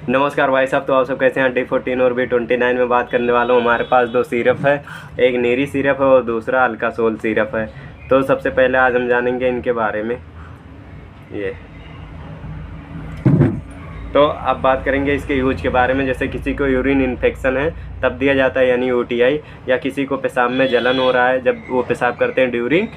नमस्कार भाई साहब, तो आप सब कैसे हैं। D14 और B29 में बात करने वाला हूँ। हमारे पास दो सिरप है, एक नीरी सिरप है और दूसरा अल्कासोल सिरप है। तो सबसे पहले आज हम जानेंगे इनके बारे में। ये तो अब बात करेंगे इसके यूज के बारे में। जैसे किसी को यूरिन इन्फेक्शन है तब दिया जाता है, यानी UTI, या किसी को पेशाब में जलन हो रहा है जब वो पेशाब करते हैं ड्यूरिंग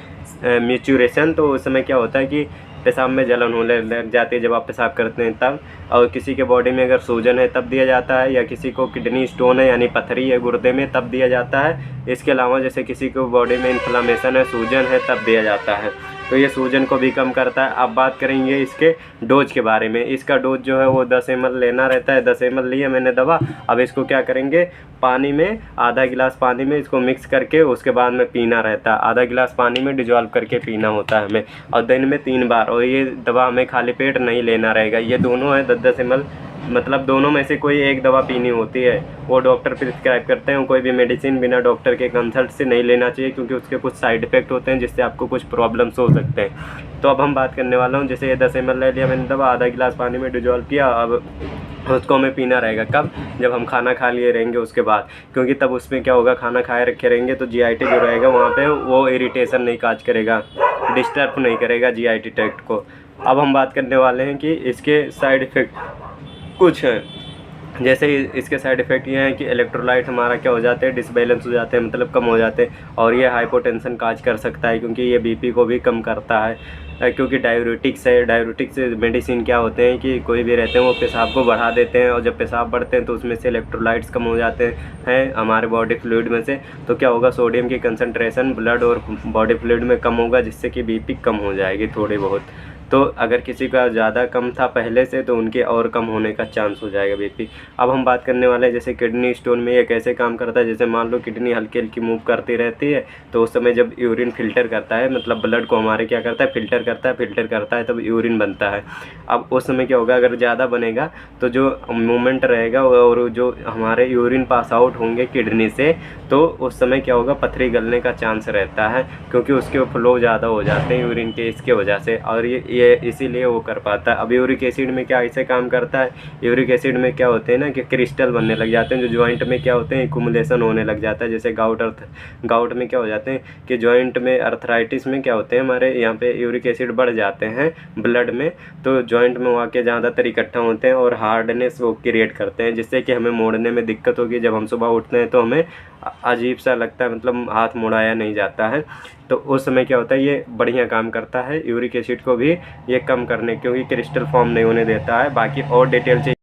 मैच्यूरेशन, तो उस समय क्या होता है कि पेशाब में जलन होने लग जाती है जब आप पेशाब करते हैं तब। और किसी के बॉडी में अगर सूजन है तब दिया जाता है, या किसी को किडनी स्टोन है यानी पथरी है गुर्दे में तब दिया जाता है। इसके अलावा जैसे किसी को बॉडी में इन्फ्लामेशन है, सूजन है, तब दिया जाता है। तो ये सूजन को भी कम करता है। अब बात करेंगे इसके डोज के बारे में। इसका डोज जो है वो 10 ml लेना रहता है। 10 ml लिए मैंने दवा। अब इसको क्या करेंगे, पानी में आधा गिलास पानी में इसको मिक्स करके उसके बाद में पीना रहता है। आधा गिलास पानी में डिजॉल्व करके पीना होता है हमें, और दिन में 3 बार। और ये दवा हमें खाली पेट नहीं लेना रहेगा। ये दोनों है 10-10 ml, मतलब दोनों में से कोई एक दवा पीनी होती है। वो डॉक्टर प्रिस्क्राइब करते हैं। कोई भी मेडिसिन बिना डॉक्टर के कंसल्ट से नहीं लेना चाहिए, क्योंकि उसके कुछ साइड इफ़ेक्ट होते हैं जिससे आपको कुछ प्रॉब्लम्स हो सकते हैं। तो अब हम बात करने वाला हूँ, जैसे ये 10 ml ले लिया मैंने दवा, आधा गिलास पानी में डिजॉल्व किया। अब उसको हमें पीना रहेगा कब, जब हम खाना खा लिए रहेंगे उसके बाद, क्योंकि तब उसमें क्या होगा, खाना खाए रखे रहेंगे तो GIT जो रहेगा वहाँ पे वो इरिटेशन नहीं काज करेगा, डिस्टर्ब नहीं करेगा GIT ट्रैक्ट को। अब हम बात करने वाले हैं कि इसके साइड इफ़ेक्ट कुछ हैं। जैसे इसके साइड इफ़ेक्ट ये हैं कि इलेक्ट्रोलाइट हमारा क्या हो जाते हैं, डिसबैलेंस हो जाते हैं, मतलब कम हो जाते हैं। और ये हाइपोटेंशन काज कर सकता है, क्योंकि ये BP को भी कम करता है। क्योंकि डायूरेटिक्स है। डायूरेटिक्स मेडिसिन क्या होते हैं कि कोई भी रहते हैं वो पेशाब को बढ़ा देते हैं, और जब पेशाब बढ़ते हैं तो उसमें से इलेक्ट्रोलाइट्स कम हो जाते हैं हमारे बॉडी फ्लूइड में से। तो क्या होगा, सोडियम की कंसंट्रेशन ब्लड और बॉडी फ्लूइड में कम होगा, जिससे कि BP कम हो जाएगी थोड़ी बहुत। तो अगर किसी का ज़्यादा कम था पहले से तो उनके और कम होने का चांस हो जाएगा BP। अब हम बात करने वाले हैं जैसे किडनी स्टोन में ये कैसे काम करता है। जैसे मान लो किडनी हल्की हल्की मूव करती रहती है, तो उस समय जब यूरिन फिल्टर करता है, मतलब ब्लड को हमारे क्या करता है, फिल्टर करता है तब यूरिन बनता है। अब उस समय क्या होगा, अगर ज़्यादा बनेगा तो जो मूवमेंट रहेगा और जो हमारे यूरिन पास आउट होंगे किडनी से, तो उस समय क्या होगा, पथरी गलने का चांस रहता है, क्योंकि उसके फ्लो ज़्यादा हो जाते हैं यूरिन के इसके वजह से, और ये इसीलिए वो कर पाता है। अब यूरिक एसिड में क्या ऐसे काम करता है, यूरिक एसिड में क्या होते हैं ना कि क्रिस्टल बनने लग जाते हैं, जो जॉइंट में क्या होते हैं, एक्युमुलेशन होने लग जाता है। जैसे गाउट में क्या हो जाते हैं कि जॉइंट में, अर्थराइटिस में क्या होते हैं, हमारे यहाँ पे यूरिक एसिड बढ़ जाते हैं ब्लड में, तो जॉइंट में वहाँ के ज़्यादातर इकट्ठा होते हैं और हार्डनेस वो क्रिएट करते हैं, जिससे कि हमें मोड़ने में दिक्कत होगी। जब हम सुबह उठते हैं तो हमें अजीब सा लगता है, मतलब हाथ मुड़ाया नहीं जाता है। तो उस समय क्या होता है, ये बढ़िया काम करता है यूरिक एसिड को भी ये कम करने, क्योंकि क्रिस्टल फॉर्म नहीं होने देता है। बाकी और डिटेल चाहिए